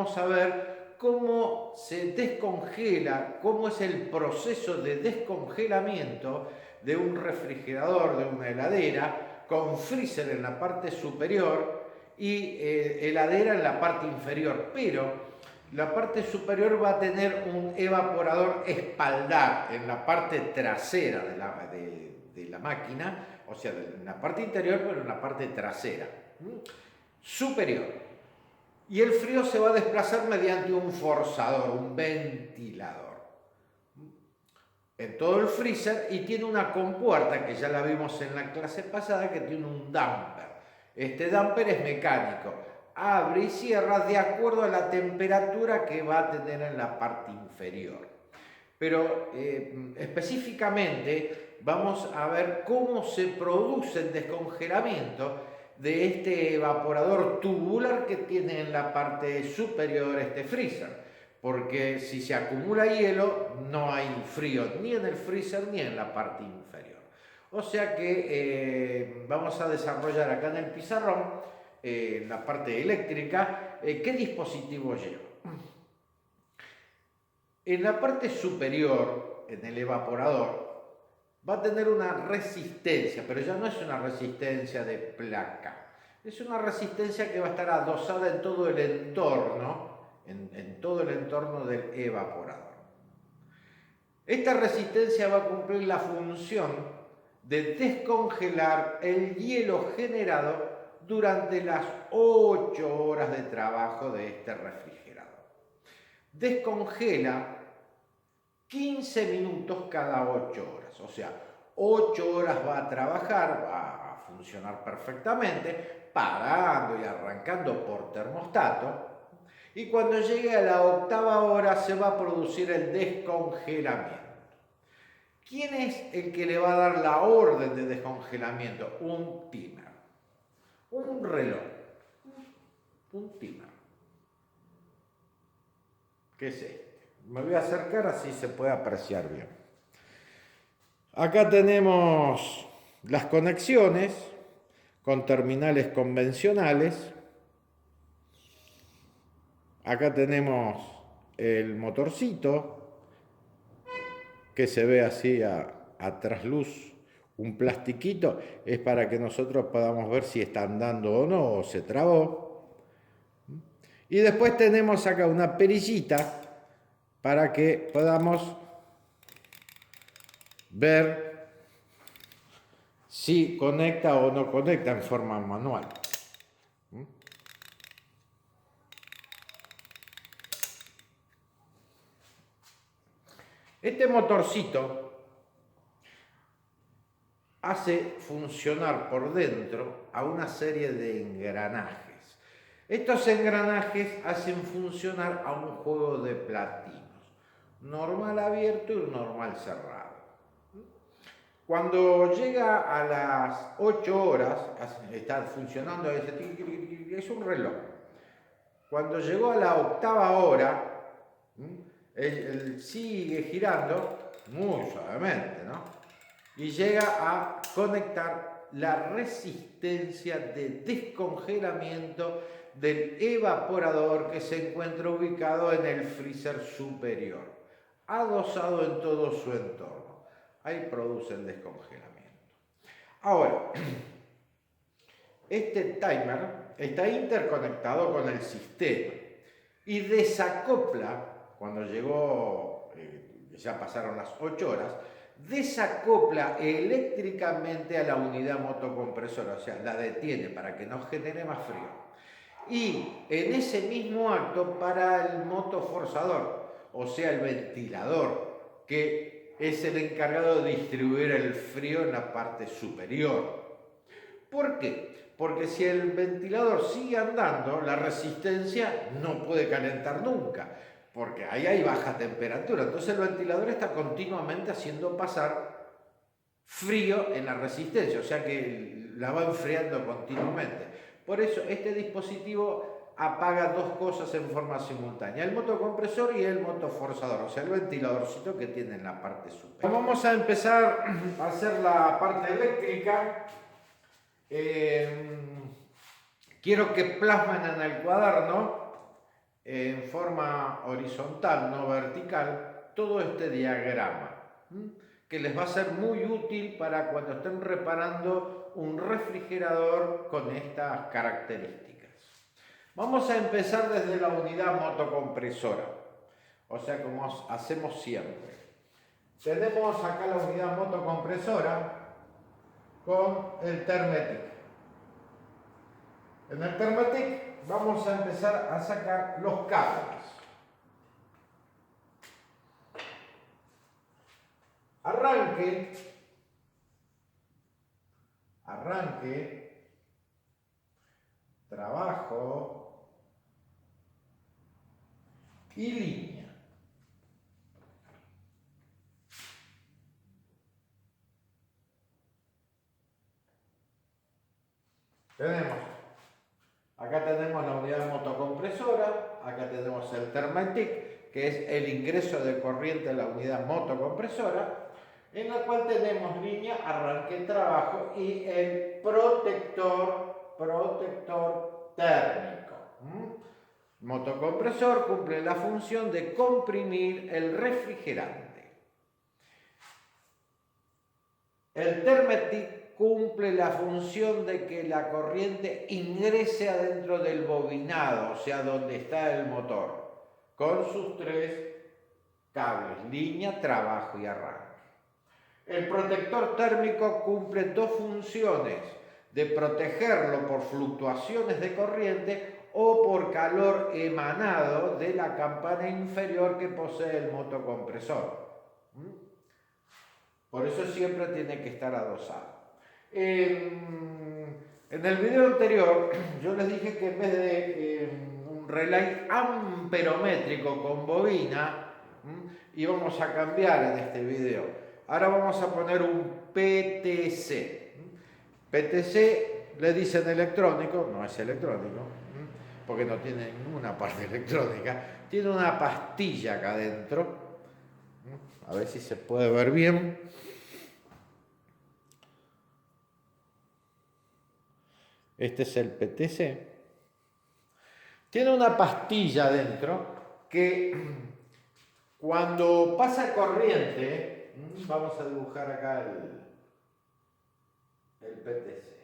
Vamos a ver cómo se descongela, cómo es el proceso de descongelamiento de un refrigerador, de una heladera, con freezer en la parte superior y heladera en la parte inferior. Pero la parte superior va a tener un evaporador espaldar en la parte trasera de la máquina, o sea, en la parte interior, pero en la parte trasera, superior. Y el frío se va a desplazar mediante un forzador, un ventilador, en todo el freezer, y tiene una compuerta que ya la vimos en la clase pasada, que tiene un damper. Este damper es mecánico, abre y cierra de acuerdo a la temperatura que va a tener en la parte inferior. Pero específicamente vamos a ver cómo se produce el descongelamiento de este evaporador tubular que tiene en la parte superior este freezer. Porque si se acumula hielo, no hay frío ni en el freezer ni en la parte inferior. O sea que vamos a desarrollar acá en el pizarrón, en la parte eléctrica, qué dispositivo lleva. En la parte superior, en el evaporador, va a tener una resistencia, pero ya no es una resistencia de placa. Es una resistencia que va a estar adosada en todo el entorno, en todo el entorno del evaporador. Esta resistencia va a cumplir la función de descongelar el hielo generado durante las 8 horas de trabajo de este refrigerador. Descongela 15 minutos cada 8 horas, o sea, 8 horas va a trabajar, va a funcionar perfectamente, parando y arrancando por termostato, y cuando llegue a la 8ª hora se va a producir el descongelamiento. ¿Quién es el que le va a dar la orden de descongelamiento? Un timer, un reloj, un timer. ¿Qué es este? Me voy a acercar así se puede apreciar bien. Acá tenemos las conexiones con terminales convencionales. Acá tenemos el motorcito que se ve así a trasluz, un plastiquito, es para que nosotros podamos ver si está andando o no, o se trabó. Y después tenemos acá una perillita para que podamos ver si conecta o no conecta en forma manual. Este motorcito hace funcionar por dentro a una serie de engranajes. Estos engranajes hacen funcionar a un juego de platinos, normal abierto y normal cerrado. Cuando llega a las 8 horas, está funcionando, es un reloj. Cuando llegó a la 8ª hora, él sigue girando muy suavemente, ¿no? Y llega a conectar la resistencia de descongelamiento del evaporador que se encuentra ubicado en el freezer superior, adosado en todo su entorno. Ahí produce el descongelamiento. Ahora, este timer está interconectado con el sistema y desacopla, cuando llegó, ya pasaron las 8 horas, desacopla eléctricamente a la unidad motocompresora, o sea, la detiene para que no genere más frío. Y en ese mismo acto para el motoforzador, o sea, el ventilador, que es el encargado de distribuir el frío en la parte superior. ¿Por qué? Porque si el ventilador sigue andando, la resistencia no puede calentar nunca, porque ahí hay baja temperatura. Entonces el ventilador está continuamente haciendo pasar frío en la resistencia, o sea que la va enfriando continuamente. Por eso este dispositivo apaga dos cosas en forma simultánea, el motocompresor y el motoforzador, o sea, el ventiladorcito que tiene en la parte superior. Vamos a empezar a hacer la parte eléctrica. Quiero que plasmen en el cuaderno en forma horizontal, no vertical, todo este diagrama, que les va a ser muy útil para cuando estén reparando un refrigerador con estas características. Vamos a empezar desde la unidad motocompresora, o sea, como hacemos siempre. Tenemos acá la unidad motocompresora con el Thermetic. En el Thermetic vamos a empezar a sacar los cables. Arranque, trabajo y línea. Acá tenemos la unidad motocompresora, acá tenemos el Thermetic, que es el ingreso de corriente a la unidad motocompresora, en la cual tenemos línea, arranque, trabajo y el protector térmico. Motocompresor cumple la función de comprimir el refrigerante. El Thermetic cumple la función de que la corriente ingrese adentro del bobinado, o sea, donde está el motor, con sus tres cables, línea, trabajo y arranque. El protector térmico cumple dos funciones: de protegerlo por fluctuaciones de corriente o por calor emanado de la campana inferior que posee el motocompresor. Por eso siempre tiene que estar adosado. En el video anterior yo les dije que en vez de un relay amperométrico con bobina, íbamos a cambiar en este video. Ahora vamos a poner un PTC. PTC le dicen electrónico, no es electrónico, porque no tiene ninguna parte electrónica. Tiene una pastilla acá adentro. A ver si se puede ver bien. Este es el PTC. Tiene una pastilla adentro que cuando pasa corriente, vamos a dibujar acá el PTC.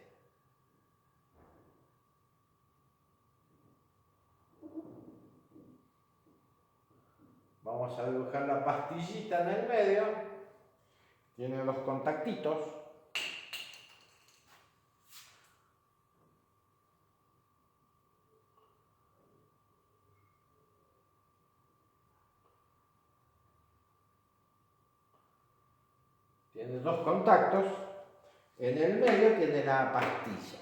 Vamos a dibujar la pastillita en el medio. Tiene los contactitos. Tiene dos contactos. En el medio tiene la pastilla.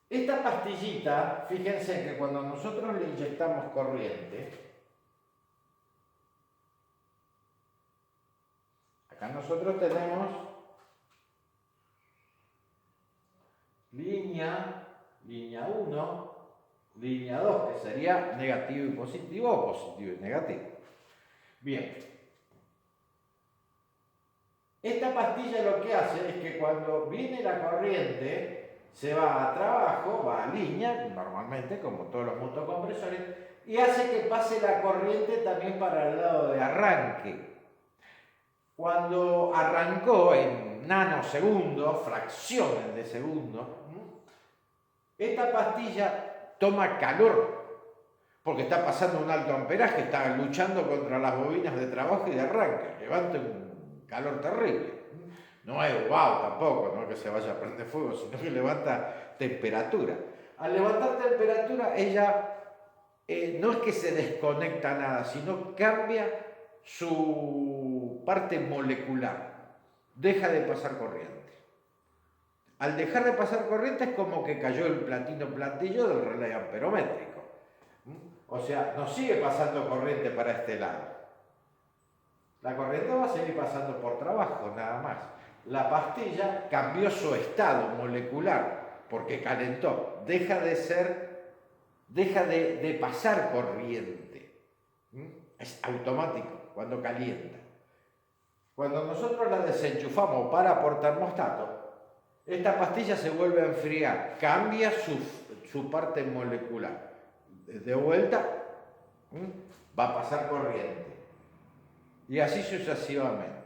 Esta pastillita, fíjense que cuando nosotros le inyectamos corriente, acá nosotros tenemos línea 1, línea 2, que sería negativo y positivo o positivo y negativo. Bien. Esta pastilla lo que hace es que cuando viene la corriente, se va a trabajo, va a línea, normalmente, como todos los motocompresores, y hace que pase la corriente también para el lado de arranque. Cuando arrancó en nanosegundos, fracciones de segundo, esta pastilla toma calor, porque está pasando un alto amperaje, está luchando contra las bobinas de trabajo y de arranque, levanta un calor terrible. No es wow tampoco, no que se vaya a prender fuego, sino que levanta temperatura. Al levantar temperatura, ella no es que se desconecta nada, sino cambia su parte molecular. Deja de pasar corriente. Al dejar de pasar corriente es como que cayó el platillo del relay amperométrico. O sea, no sigue pasando corriente para este lado. La corriente va a seguir pasando por trabajo, nada más. La pastilla cambió su estado molecular porque calentó. Deja de pasar corriente. Es automático cuando calienta. Cuando nosotros la desenchufamos para por termostato, esta pastilla se vuelve a enfriar, cambia su parte molecular. De vuelta, va a pasar corriente. Y así sucesivamente.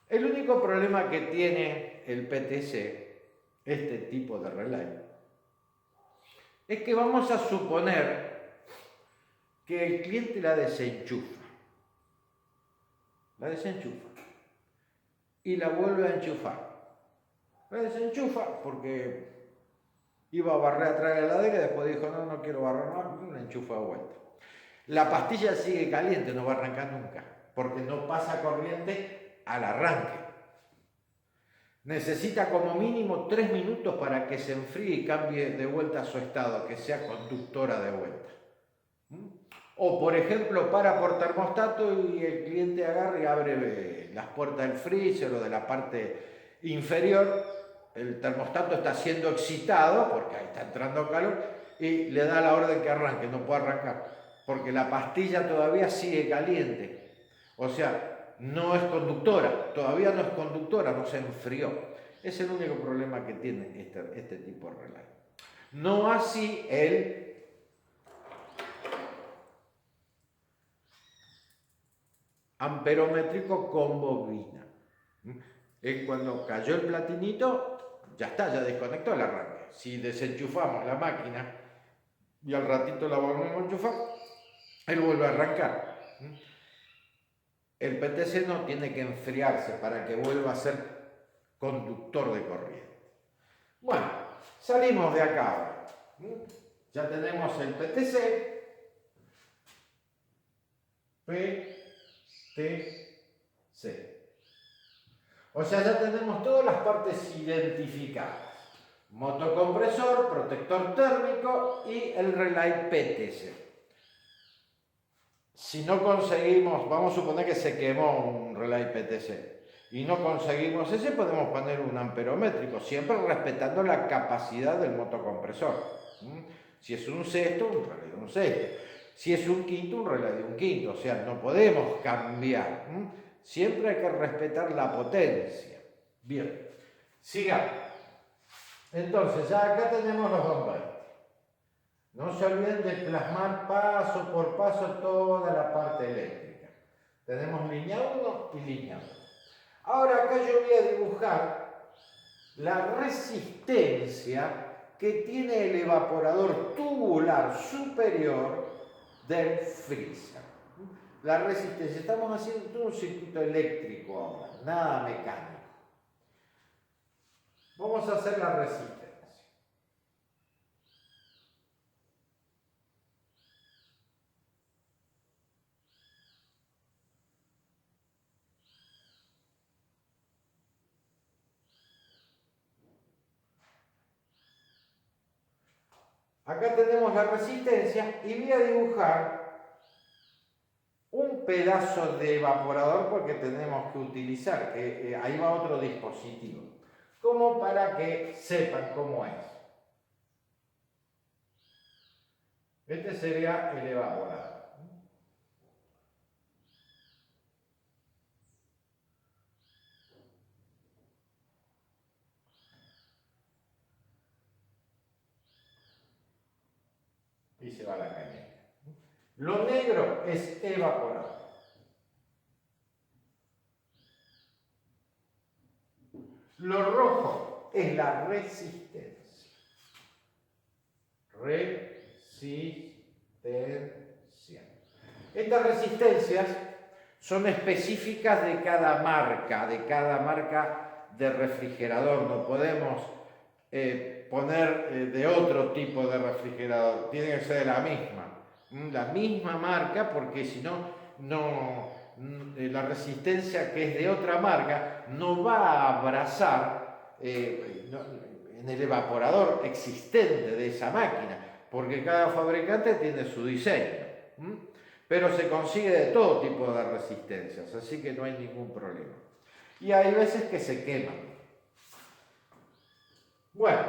El único problema que tiene el PTC, este tipo de relay, es que vamos a suponer que el cliente la desenchufa. La desenchufa. Y la vuelve a enchufar. La desenchufa porque iba a barrer atrás de la heladera y después dijo, no quiero barrer más, la enchufa de vuelta. La pastilla sigue caliente, no va a arrancar nunca, porque no pasa corriente al arranque. Necesita como mínimo 3 minutos para que se enfríe y cambie de vuelta a su estado, que sea conductora de vuelta. O por ejemplo, para por termostato y el cliente agarra y abre las puertas del freezer o de la parte inferior, el termostato está siendo excitado, porque ahí está entrando calor, y le da la orden que arranque, no puede arrancar, porque la pastilla todavía sigue caliente. O sea, no es conductora, todavía no es conductora, no se enfrió. Es el único problema que tiene este tipo de relay. No así el amperométrico con bobina. Cuando cayó el platinito, ya está, ya desconectó el arranque. Si desenchufamos la máquina y al ratito la volvemos a enchufar, él vuelve a arrancar. El PTC no tiene que enfriarse para que vuelva a ser conductor de corriente. Bueno, salimos de acá ahora. Ya tenemos el PTC, PTC. O sea, ya tenemos todas las partes identificadas. Motocompresor, protector térmico y el relay PTC. Si no conseguimos, vamos a suponer que se quemó un relay PTC y no conseguimos ese, podemos poner un amperométrico, siempre respetando la capacidad del motocompresor. Si es un sexto, un relay de un sexto. Si es un quinto, un relay de un quinto. O sea, no podemos cambiar. Siempre hay que respetar la potencia. Bien, sigamos. Entonces, ya acá tenemos los 220. No se olviden de plasmar paso por paso toda la parte eléctrica. Tenemos línea 1 y línea 2. Ahora acá yo voy a dibujar la resistencia que tiene el evaporador tubular superior del freezer. La resistencia, estamos haciendo todo un circuito eléctrico ahora, nada mecánico. Vamos a hacer la resistencia. Acá tenemos la resistencia y voy a dibujar un pedazo de evaporador porque tenemos que utilizar, que ahí va otro dispositivo, como para que sepan cómo es. Este sería el evaporador. Y se va la caña. Lo negro es evaporador. Lo rojo es la resistencia. Resistencia. Estas resistencias son específicas de cada marca de refrigerador. No podemos poner de otro tipo de refrigerador. Tiene que ser la misma marca, porque si no, la resistencia que es de otra marca no va a abrazar en el evaporador existente de esa máquina, porque cada fabricante tiene su diseño. Pero se consigue de todo tipo de resistencias, así que no hay ningún problema. Y hay veces que se queman. Bueno,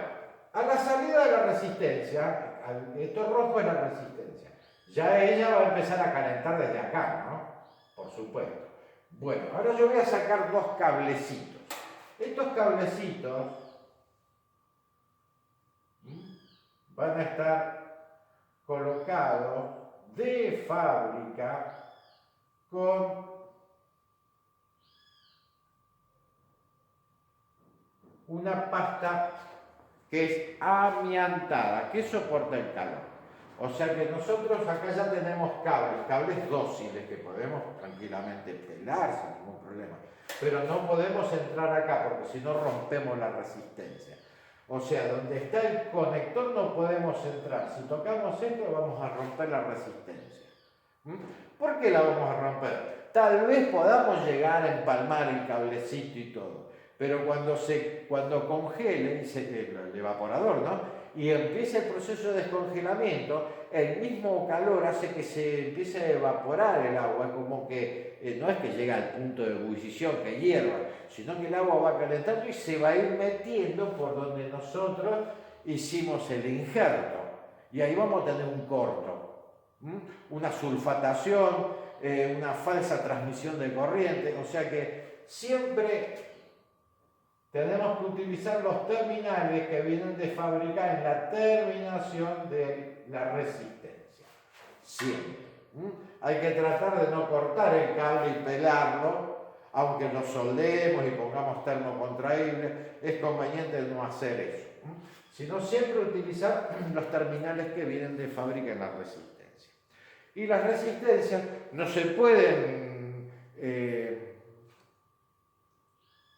a la salida de la resistencia, esto rojo es la resistencia, ya ella va a empezar a calentar desde acá, ¿no? Por supuesto. Bueno, ahora yo voy a sacar dos cablecitos. Estos cablecitos van a estar colocados de fábrica con una pasta que es amiantada, que soporta el calor. O sea que nosotros acá ya tenemos cables dóciles que podemos tranquilamente pelar sin ningún problema. Pero no podemos entrar acá porque si no rompemos la resistencia. O sea, donde está el conector no podemos entrar. Si tocamos esto vamos a romper la resistencia. ¿Por qué la vamos a romper? Tal vez podamos llegar a empalmar el cablecito y todo. Pero cuando congele el evaporador, ¿no? Y empieza el proceso de descongelamiento, el mismo calor hace que se empiece a evaporar el agua, como que no es que llega al punto de ebullición, que hierva, sino que el agua va calentando y se va a ir metiendo por donde nosotros hicimos el injerto. Y ahí vamos a tener un corto, una sulfatación, una falsa transmisión de corriente, o sea que siempre tenemos que utilizar los terminales que vienen de fábrica en la terminación de la resistencia. Siempre. Hay que tratar de no cortar el cable y pelarlo, aunque lo soldemos y pongamos termocontraíble, es conveniente no hacer eso. Sino siempre utilizar los terminales que vienen de fábrica en la resistencia. Y las resistencias no se pueden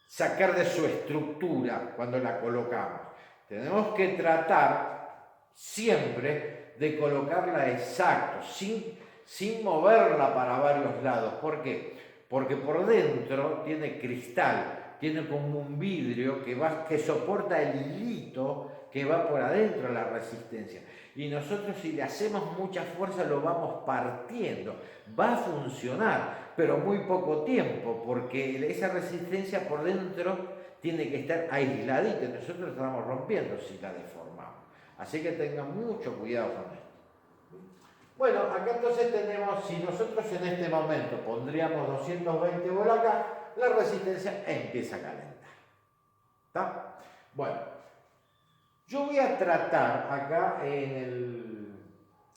sacar de su estructura cuando la colocamos. Tenemos que tratar siempre de colocarla exacto, sin moverla para varios lados. ¿Por qué? Porque por dentro tiene cristal, tiene como un vidrio que soporta el hilito que va por adentro de la resistencia. Y nosotros si le hacemos mucha fuerza lo vamos partiendo. Va a funcionar, pero muy poco tiempo, porque esa resistencia por dentro tiene que estar aisladita. Nosotros estamos rompiendo si la deformamos. Así que tengan mucho cuidado con esto. Bueno, acá entonces tenemos, si nosotros en este momento pondríamos 220 volt acá, la resistencia empieza a calentar. ¿Está? Bueno. Yo voy a tratar acá en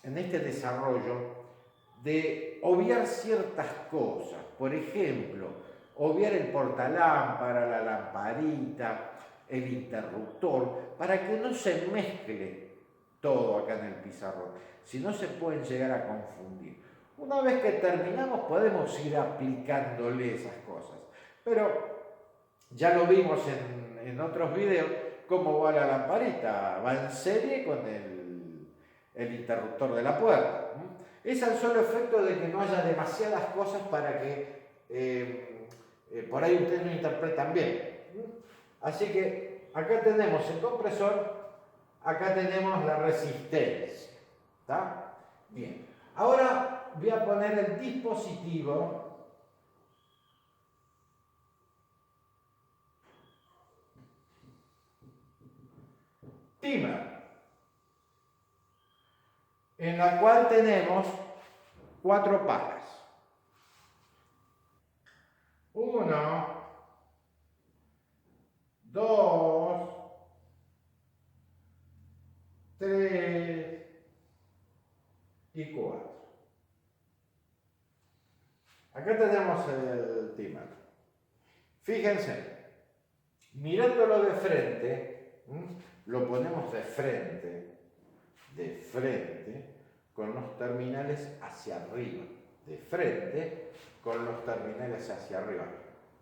este desarrollo de obviar ciertas cosas. Por ejemplo, obviar el portalámpara, la lamparita, el interruptor, para que no se mezcle todo acá en el pizarrón. Si no se pueden llegar a confundir. Una vez que terminamos podemos ir aplicándole esas cosas. Pero ya lo vimos en otros videos. ¿Cómo va la lamparita? Va en serie con el interruptor de la puerta. Es al solo efecto de que no haya demasiadas cosas para que por ahí ustedes lo interpretan bien. Así que acá tenemos el compresor, acá tenemos la resistencia. ¿Está? Bien. Ahora voy a poner el dispositivo dimmer, en la cual tenemos 4 palas. 1, 2, 3 y 4. Acá tenemos el dimmer. Fíjense, mirándolo de frente, lo ponemos de frente, con los terminales hacia arriba, de frente, con los terminales hacia arriba,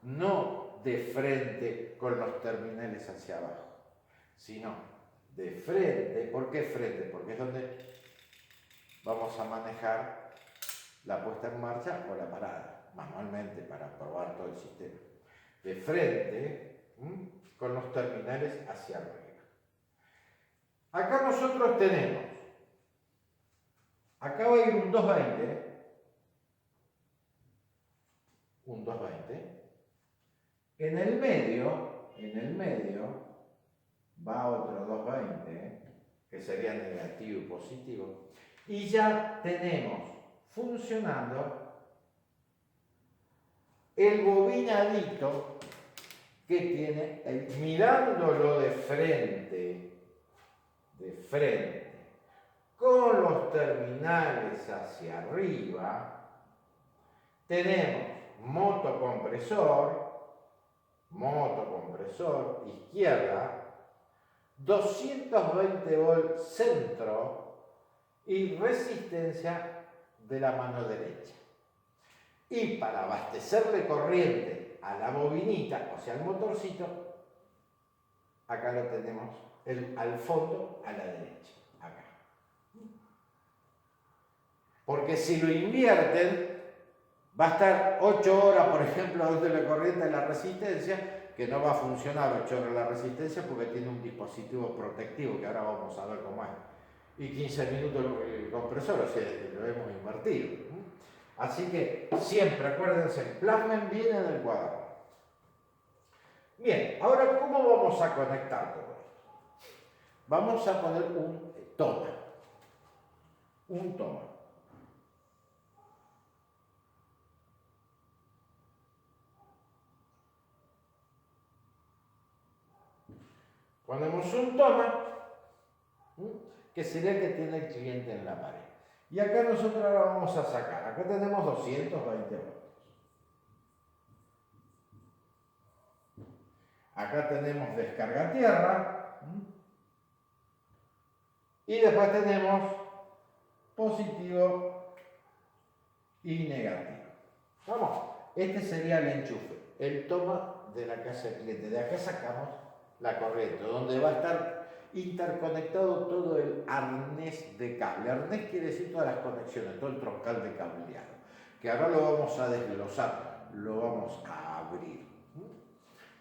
no de frente con los terminales hacia abajo, sino de frente. ¿Por qué frente? Porque es donde vamos a manejar la puesta en marcha o la parada, manualmente, para probar todo el sistema. De frente, con los terminales hacia arriba. Acá nosotros tenemos, acá va a ir un 220, en el medio va otro 220, que sería negativo y positivo, y ya tenemos funcionando el bobinadito que tiene, mirándolo de frente, con los terminales hacia arriba, tenemos motocompresor izquierda, 220 volts centro y resistencia de la mano derecha. Y para abastecerle corriente a la bobinita, o sea al motorcito, acá lo tenemos al fondo, a la derecha, acá. Porque si lo invierten, va a estar 8 horas, por ejemplo, dándole corriente a la resistencia, que no va a funcionar 8 horas la resistencia porque tiene un dispositivo protectivo, que ahora vamos a ver cómo es. Y 15 minutos el compresor, o sea, lo hemos invertido. Así que siempre, acuérdense, plasmen bien en el cuaderno. Bien, ahora, ¿cómo vamos a conectar todo esto? Vamos a poner un toma. Un toma. Ponemos un toma, que sería el que tiene el cliente en la pared. Y acá nosotros ahora vamos a sacar. Acá tenemos 220 voltios. Acá tenemos descarga tierra. Y después tenemos positivo y negativo. Vamos, este sería el enchufe, el toma de la casa del cliente. De acá sacamos la corriente, donde va a estar interconectado todo el arnés de cable. Arnés quiere decir todas las conexiones, todo el troncal de cableado, que ahora lo vamos a desglosar, lo vamos a abrir.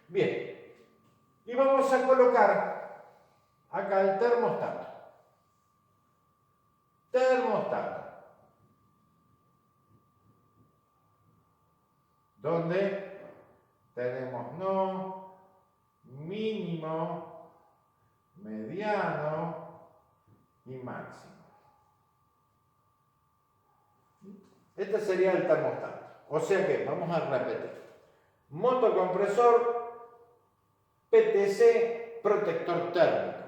Bien, y vamos a colocar acá el termostato. Donde tenemos no, mínimo, mediano y máximo. Este sería el termostato. O sea que, vamos a repetir. Motocompresor, PTC, protector térmico.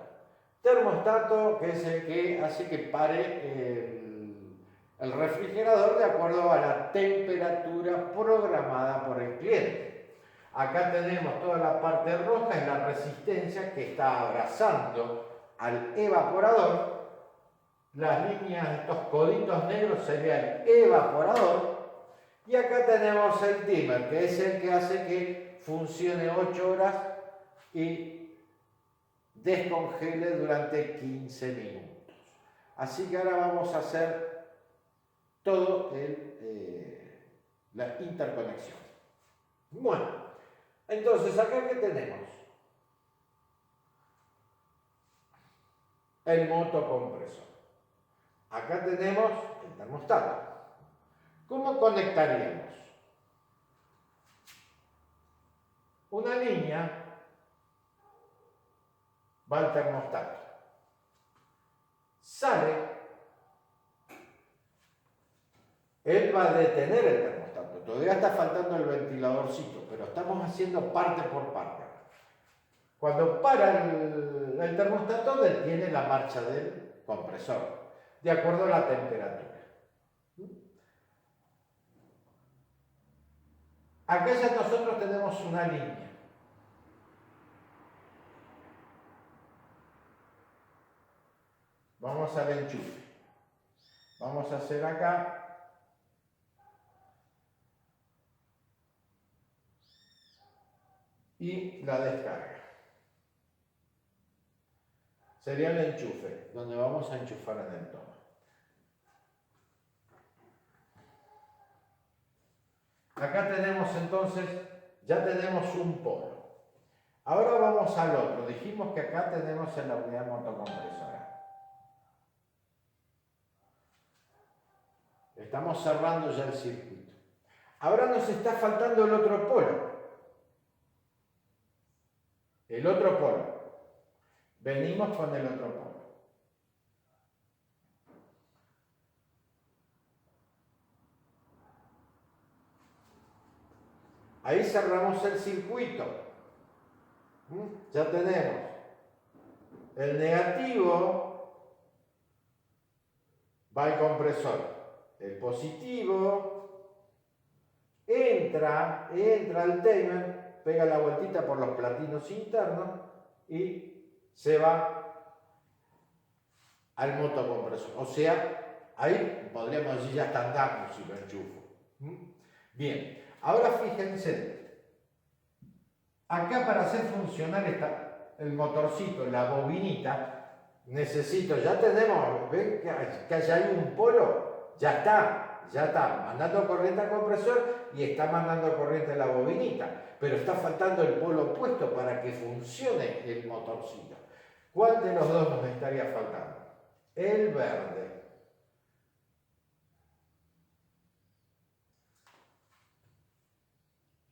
Termostato, que es el que hace que pare el refrigerador de acuerdo a la temperatura programada por el cliente. Acá tenemos toda la parte roja, es la resistencia que está abrazando al evaporador. Las líneas, estos coditos negros serían el evaporador. Y acá tenemos el dimmer, que es el que hace que funcione 8 horas y descongele durante 15 minutos. Así que ahora vamos a hacer todo la interconexión. Bueno, entonces acá ¿qué tenemos? El motocompresor. Acá tenemos el termostato. ¿Cómo conectaríamos? Una línea va al termostato. Sale. Él va a detener el termostato. Todavía está faltando el ventiladorcito, pero estamos haciendo parte por parte. Cuando para el termostato, detiene la marcha del compresor, de acuerdo a la temperatura. Acá ya nosotros tenemos una línea. Vamos al enchufe. Vamos a hacer acá y la descarga. Sería el enchufe, donde vamos a enchufar en el toma. Acá tenemos entonces, ya tenemos un polo. Ahora vamos al otro. Dijimos que acá tenemos en la unidad motocompresora. Estamos cerrando ya el circuito. Ahora nos está faltando el otro polo. El otro polo. Venimos con el otro polo. Ahí cerramos el circuito. Ya tenemos el negativo, va al compresor, el positivo entra al timer, pega la vueltita por los platinos internos y se va al motocompresor. O sea, ahí podríamos decir ya está andando si lo enchufo. Bien, ahora fíjense, acá para hacer funcionar el motorcito, la bobinita, necesito, ya tenemos, ven que allá hay un polo, ya está, mandando corriente al compresor y está mandando corriente a la bobinita, pero está faltando el polo opuesto para que funcione el motorcito. ¿Cuál de los dos nos estaría faltando? El verde.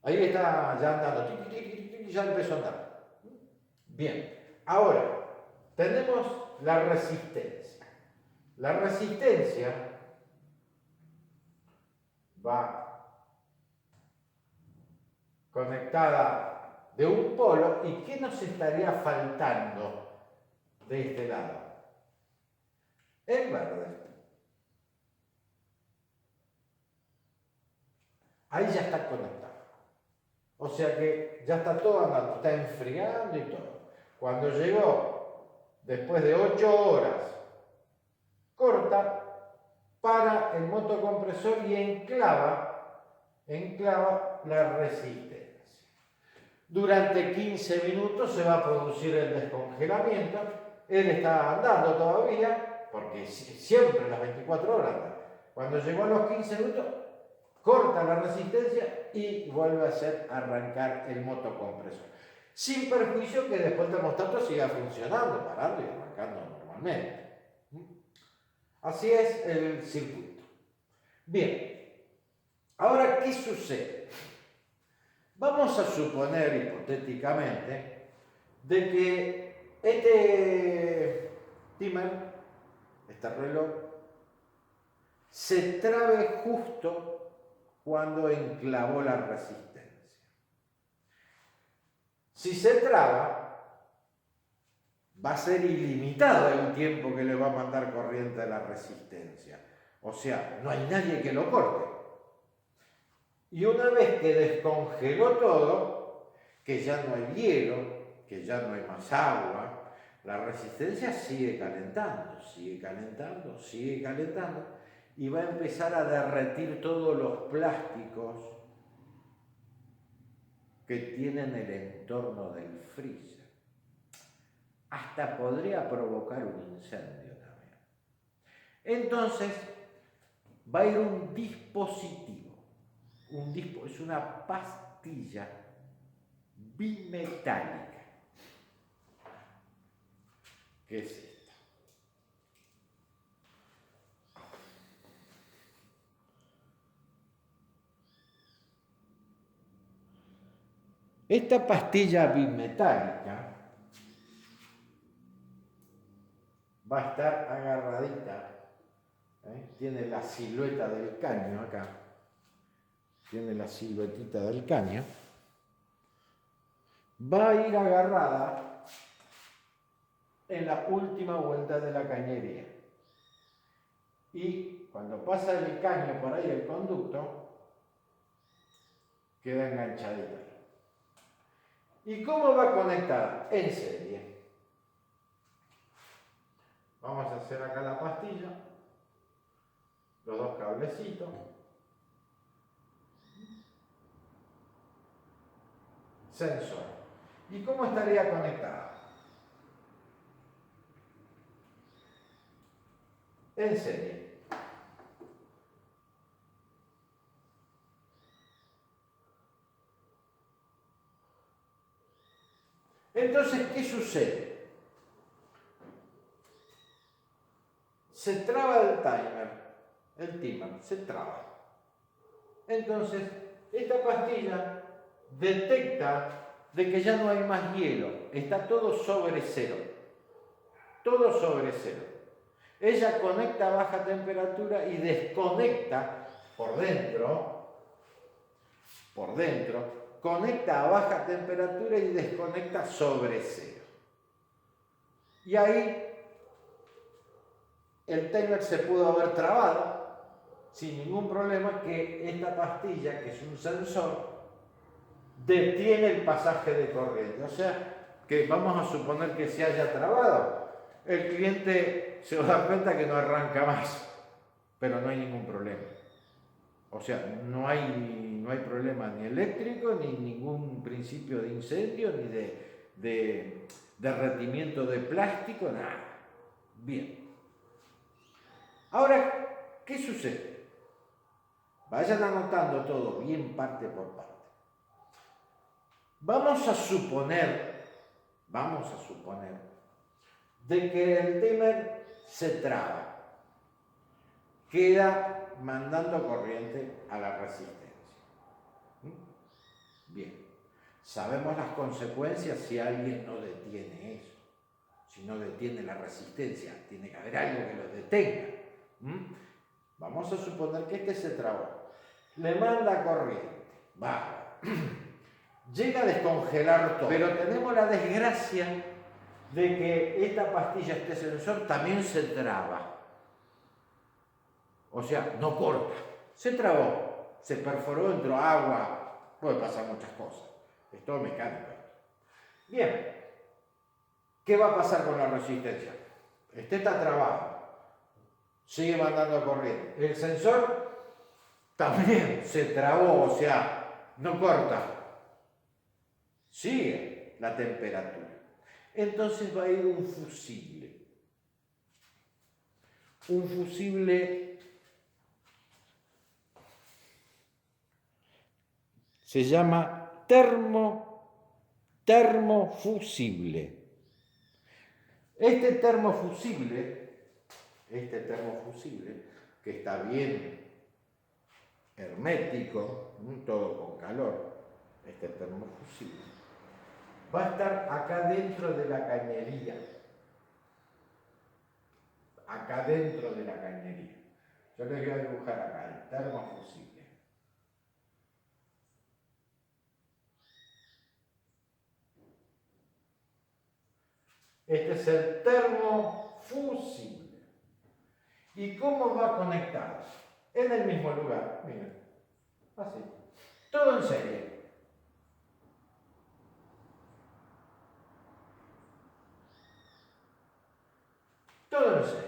Ahí está ya andando, ya empezó a andar. Bien, ahora tenemos la resistencia. La resistencia va conectada de un polo. ¿Y qué nos estaría faltando de este lado? El verde. Ahí ya está conectado. O sea que ya está todo andando, está enfriando y todo. Cuando llegó, después de 8 horas, corta, para el motocompresor y enclava la resistencia. Durante 15 minutos se va a producir el descongelamiento. Él está andando todavía, porque siempre las 24 horas. Cuando llegó a los 15 minutos, corta la resistencia y vuelve a hacer arrancar el motocompresor. Sin perjuicio que después el termostato siga funcionando, parando y arrancando normalmente. Así es el circuito. Bien, ahora, ¿qué sucede? Vamos a suponer hipotéticamente de que este timer, este reloj, se trabe justo cuando enclavó la resistencia. Si se traba, va a ser ilimitado el tiempo que le va a mandar corriente a la resistencia. O sea, no hay nadie que lo corte. Y una vez que descongeló todo, que ya no hay hielo, que ya no hay más agua, la resistencia sigue calentando, y va a empezar a derretir todos los plásticos que tienen el entorno del freezer. Hasta podría provocar un incendio también. Entonces, va a ir un dispositivo. Es una pastilla bimetálica. ¿Qué es esta? Esta pastilla bimetálica va a estar agarradita, tiene la silueta del caño acá, tiene la siluetita del caño, va a ir agarrada en la última vuelta de la cañería. Y cuando pasa el caño por ahí, el conducto, queda enganchadita. ¿Y cómo va conectada? En serie. Vamos a hacer acá la pastilla, los dos cablecitos. Sensor. ¿Y cómo estaría conectada? En serie. Entonces, ¿qué sucede? Se traba el timer se traba. Entonces, esta pastilla detecta de que ya no hay más hielo, está todo sobre cero. Todo sobre cero. Ella conecta a baja temperatura y desconecta por dentro, conecta a baja temperatura y desconecta sobre cero. Y ahí el timer se pudo haber trabado sin ningún problema, que esta pastilla, que es un sensor, detiene el pasaje de corriente. O sea, que vamos a suponer que se haya trabado. El cliente se va a dar cuenta que no arranca más, pero no hay ningún problema. O sea, no hay problema ni eléctrico, ni ningún principio de incendio, ni de derretimiento de plástico, nada. Bien. Ahora, ¿qué sucede? Vayan anotando todo bien parte por parte. Vamos a suponer de que el timer se traba, queda mandando corriente a la resistencia. Bien, sabemos las consecuencias si alguien no detiene eso, si no detiene la resistencia, tiene que haber algo que lo detenga. Vamos a suponer que este se trabó, le manda corriente, baja, llega a descongelar todo, pero tenemos la desgracia de que esta pastilla, este sensor, también se traba. O sea, no corta, se trabó, se perforó, entró agua, puede pasar muchas cosas. Es todo mecánico. Bien, ¿qué va a pasar con la resistencia? Este está trabado, sigue mandando corriente. El sensor también se trabó, o sea, no corta, sigue la temperatura. Entonces va a ir un fusible. Un fusible se llama termofusible. Este termofusible, que está bien hermético, todo con calor, este termofusible, va a estar acá dentro de la cañería. Acá dentro de la cañería. Yo les voy a dibujar acá el termofusible. Este es el termofusible. ¿Y cómo va conectado? En el mismo lugar, miren, así, todo en serie. Todo en serie.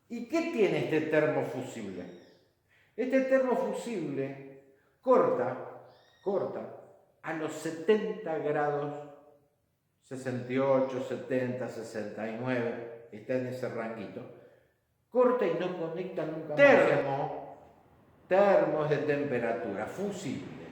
¿Y qué tiene este termofusible? Este termofusible corta a los 70 grados, 68, 70, 69, está en ese ranguito, corta y no conecta nunca más. Termos de temperatura, fusible.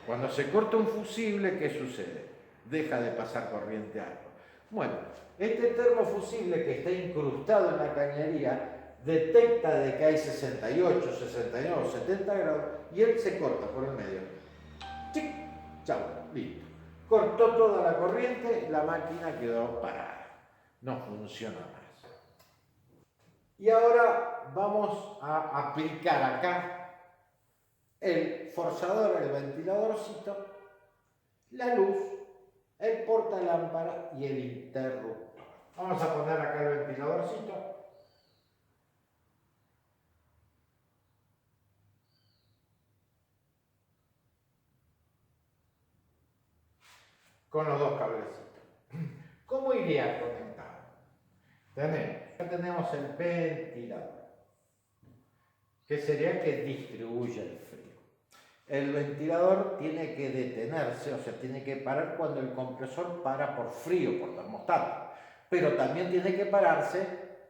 Cuando se corta un fusible, ¿qué sucede? Deja de pasar corriente a algo. Bueno, este termofusible que está incrustado en la cañería detecta de que hay 68, 69, 70 grados y él se corta por el medio. ¡Chic! Chau, listo. Cortó toda la corriente, la máquina quedó parada. No funciona más. Y ahora vamos a aplicar acá el forzador, el ventiladorcito, la luz, el portalámpara y el interruptor. Vamos a poner acá el ventiladorcito. Con los dos cablecitos. ¿Cómo iría conectado? Tenemos el ventilador, que sería que distribuye el frío. El ventilador tiene que detenerse, o sea, tiene que parar cuando el compresor para por frío, por termostato. Pero también tiene que pararse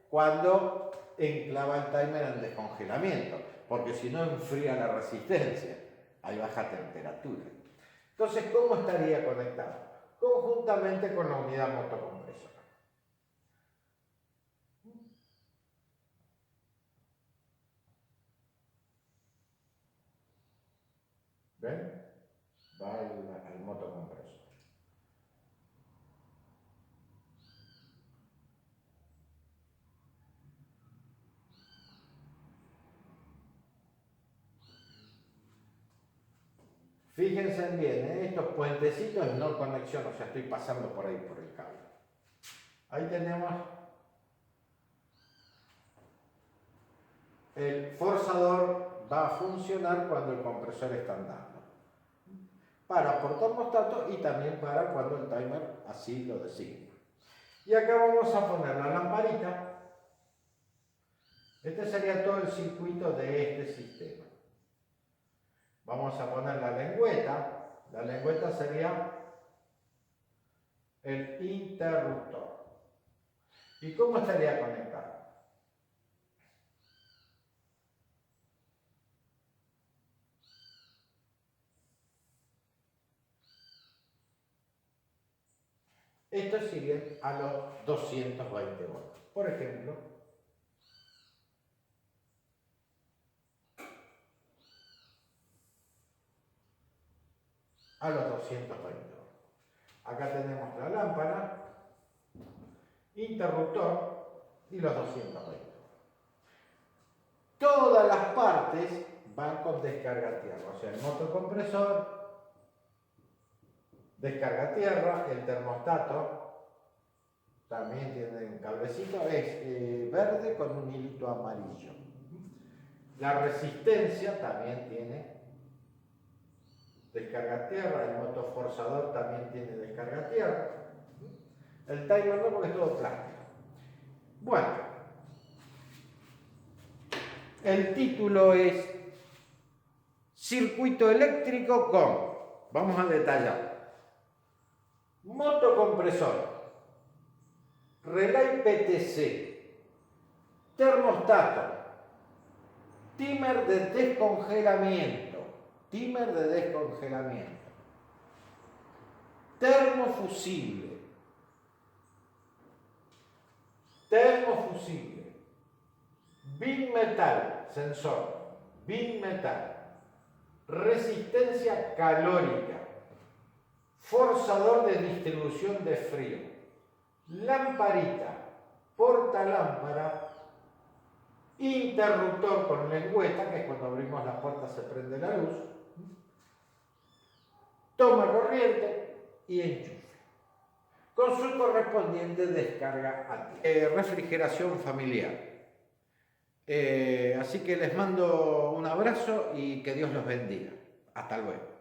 cuando enclava el timer en descongelamiento, porque si no enfría la resistencia, hay baja temperatura. Entonces, ¿cómo estaría conectado? Conjuntamente con la unidad motocompresora. ¿Ven? Va al motocompresor. Fíjense bien, estos puentecitos no conexión, o sea, estoy pasando por ahí por el cable. Ahí tenemos el forzador, va a funcionar cuando el compresor está andando. Para por termostato y también para cuando el timer así lo designa. Y acá vamos a poner la lamparita. Este sería todo el circuito de este sistema. Vamos a poner la lengüeta. La lengüeta sería el interruptor. ¿Y cómo estaría conectado? Esto sigue a los 220 voltios. Por ejemplo, a los 220 voltios. Acá tenemos la lámpara, interruptor y los 220. Todas las partes van con descarga tierra, o sea, el motocompresor, descarga tierra, el termostato, también tiene un cablecito, es verde con un hilito amarillo. La resistencia también tiene descarga tierra, el motoforzador también tiene descarga tierra. El timer no, porque es todo plástico. Bueno, el título es Circuito eléctrico con, vamos a detallar, motocompresor, relay PTC, termostato, timer de descongelamiento, termofusible, bimetal, sensor, bimetal, resistencia calórica, forzador de distribución de frío, lamparita, portalámpara, interruptor con lengüeta, que es cuando abrimos la puerta se prende la luz, toma corriente y enchufe, con su correspondiente descarga a tierra. Refrigeración familiar. Así que les mando un abrazo y que Dios los bendiga. Hasta luego.